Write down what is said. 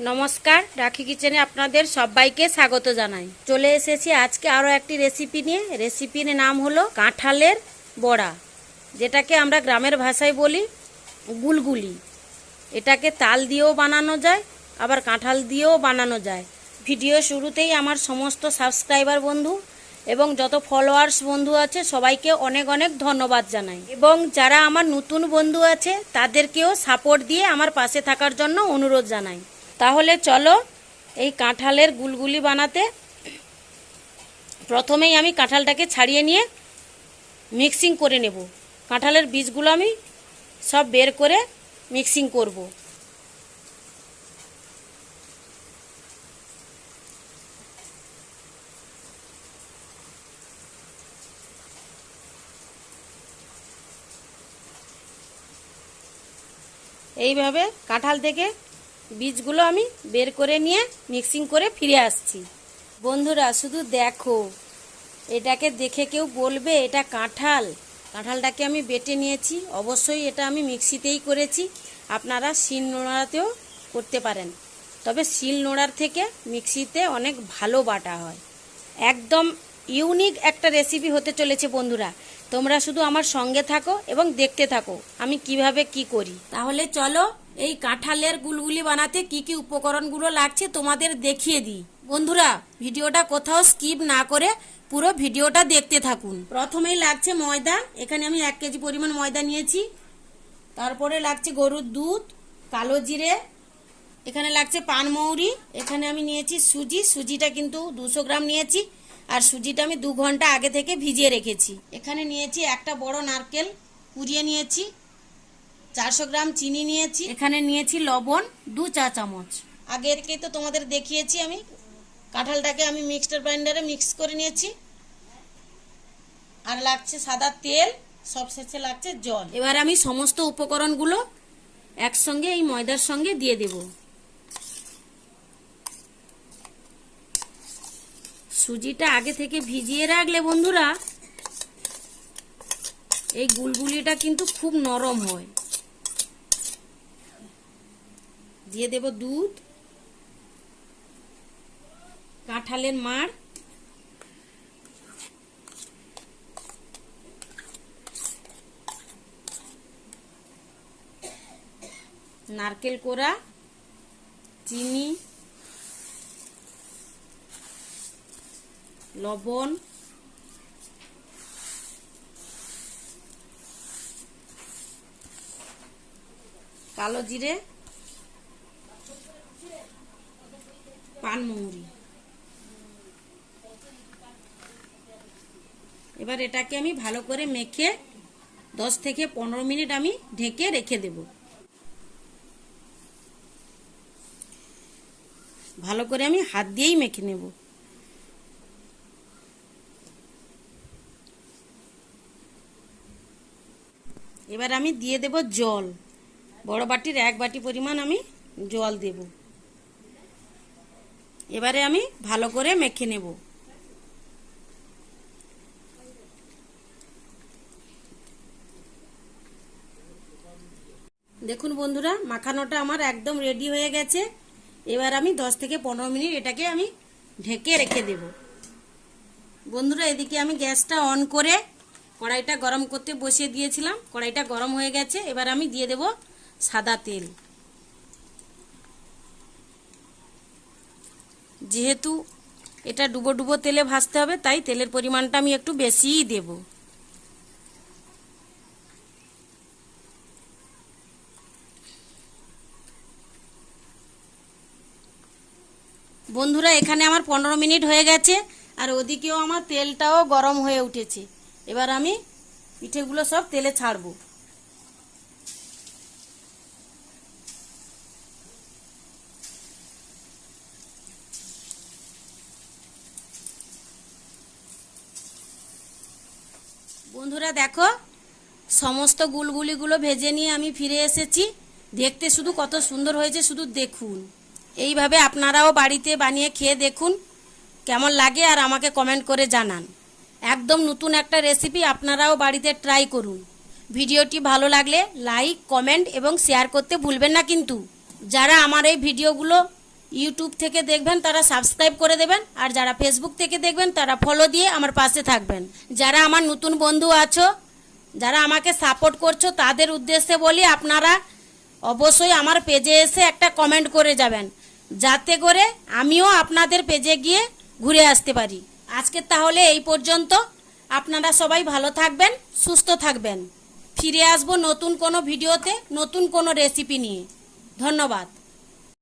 নমস্কার, রাখি কিচেনে আপনাদের সবাইকে স্বাগত জানাই। চলে এসেছি আজকে আরও একটি রেসিপি নিয়ে। রেসিপির নাম হলো কাঁঠালের বড়া, যেটাকে আমরা গ্রামের ভাষায় বলি গুলগুলি। এটাকে তাল দিয়েও বানানো যায়, আবার কাঁঠাল দিয়েও বানানো যায়। ভিডিও শুরুতেই আমার সমস্ত সাবস্ক্রাইবার বন্ধু এবং যত ফলোয়ার্স বন্ধু আছে সবাইকে অনেক অনেক ধন্যবাদ জানাই, এবং যারা আমার নতুন বন্ধু আছে তাদেরকেও সাপোর্ট দিয়ে আমার পাশে থাকার জন্য অনুরোধ জানাই। তাহলে চলো এই কাঁঠালের গুলগুলি বানাতে। প্রথমেই আমি কাঁঠালটাকে ছাড়িয়ে নিয়ে মিক্সিং করে নেব। কাঁঠালের বীজগুলো আমি সব বের করে মিক্সিং করব। এইভাবে কাঁঠাল থেকে বীজগুলো আমি বের করে নিয়ে মিক্সিং করে ফিরে আসছি। বন্ধুরা শুধু দেখো, এটাকে দেখে কেউ বলবে এটা কাঁঠাল। কাঁঠালটাকে আমি বেটে নিয়েছি, অবশ্যই এটা আমি মিক্সিতেই করেছি। আপনারা শিল নোড়াতেও করতে পারেন, তবে শিল নোড়ার থেকে মিক্সিতে অনেক ভালো বাটা হয়। একদম ইউনিক একটা রেসিপি হতে চলেছে বন্ধুরা। তোমরা শুধু আমার সঙ্গে থাকো এবং দেখতে থাকো আমি কিভাবে কি করি। তাহলে চলো এই কাঁঠালের গুলগুলি বানাতে কি কি উপকরণগুলো লাগছে তোমাদের দেখিয়ে দিই। বন্ধুরা ভিডিওটা কোথাও স্কিপ না করে পুরো ভিডিওটা দেখতে থাকুন। প্রথমেই লাগছে ময়দা। এখানে আমি 1 কেজি পরিমাণ ময়দা নিয়েছি। তারপরে লাগছে গরুর দুধ, কালো জিরে, এখানে লাগছে পানমৌরি, এখানে আমি নিয়েছি সুজি। সুজিটা কিন্তু 200 গ্রাম নিয়েছি, আর সুজিটা আমি 2 ঘন্টা আগে থেকে ভিজিয়ে রেখেছি। এখানে নিয়েছি একটা বড় নারকেল কুড়িয়ে নিয়েছি, 400 গ্রাম চিনি নিয়েছি, এখানে নিয়েছি লবণ 2 চা চামচ। আগেরকে তো তোমাদের দেখিয়েছি আমি। কাঁঠালটাকে আমি মিক্সচার গ্রাইন্ডারে মিক্স করে নিয়েছি। আর লাগছে সাদা তেল, সবশেষে লাগছে জল। এবার আমি সমস্ত উপকরণগুলো একসঙ্গে এই ময়দার সঙ্গে দিয়ে দেব। সুজিটা আগে থেকে ভিজিয়ে রাখলে বন্ধুরা এই গুলগুলিটা কিন্তু খুব নরম হয়। দিয়ে দেব দুধ, কাঁঠালের মাড়, নারকেল কোড়া, চিনি, লবণ, কালো জিরে, পানমৌরি। এবার এটাকে আমি ভালো করে মেখে 10 থেকে 15 মিনিট আমি ঢেকে রেখে দেব। ভালো করে আমি হাত দিয়েই মেখে নেব। এবার আমি দিয়ে দেব জল। বড় বাটির 1 বাটি পরিমাণ আমি জল দেব। এবারে আমি ভালো করে মেখে নেব। দেখুন বন্ধুরা মাখানোটা আমার একদম রেডি হয়ে গেছে। এবার আমি 10 থেকে 15 মিনিট এটাকে আমি ঢেকে রেখে দেব। বন্ধুরা এদিকে আমি গ্যাসটা অন করে কড়াইটা গরম করতে বসিয়ে দিয়েছিলাম। কড়াইটা গরম হয়ে গেছে। এবার আমি দিয়ে দেব সাদা তেল। যেহেতু এটা ডুবো ডুবো তেলে ভাজতে হবে, তাই তেলের পরিমাণটা আমি একটু বেশিই দেব। বন্ধুরা এখানে আমার 15 মিনিট হয়ে গেছে, আর ওদিকেও আমার তেলটাও গরম হয়ে উঠেছে। এবার আমি পিঠেগুলো সব তেলে ছাড়বো। বন্ধুরা দেখো সমস্ত গুলগুলিগুলো ভেজে নিয়ে আমি ফিরে এসেছি। দেখতে শুধু কত সুন্দর হয়েছে, শুধু দেখুন। এইভাবে আপনারাও বাড়িতে বানিয়ে খেয়ে দেখুন কেমন লাগে, আর আমাকে কমেন্ট করে জানান। একদম নতুন একটা রেসিপি, আপনারাও বাড়িতে ট্রাই করুন। ভিডিওটি ভালো লাগলে লাইক, কমেন্ট এবং শেয়ার করতে ভুলবেন না কিন্তু। যারা আমার এই ভিডিওগুলো ইউটিউব থেকে দেখবেন তারা সাবস্ক্রাইব করে দেবেন, আর যারা ফেসবুক থেকে দেখবেন তারা ফলো দিয়ে আমার পাশে থাকবেন। যারা আমার নতুন বন্ধু আছো, যারা আমাকে সাপোর্ট করছো, তাদের উদ্দেশ্যে বলি আপনারা অবশ্যই আমার পেজে এসে একটা কমেন্ট করে যাবেন, যাতে করে আমিও আপনাদের পেজে গিয়ে ঘুরে আসতে পারি। আজকে তাহলে এই পর্যন্ত। আপনারা সবাই ভালো থাকবেন, সুস্থ থাকবেন। ফিরে আসবো নতুন কোনো ভিডিওতে, নতুন কোনো রেসিপি নিয়ে। ধন্যবাদ।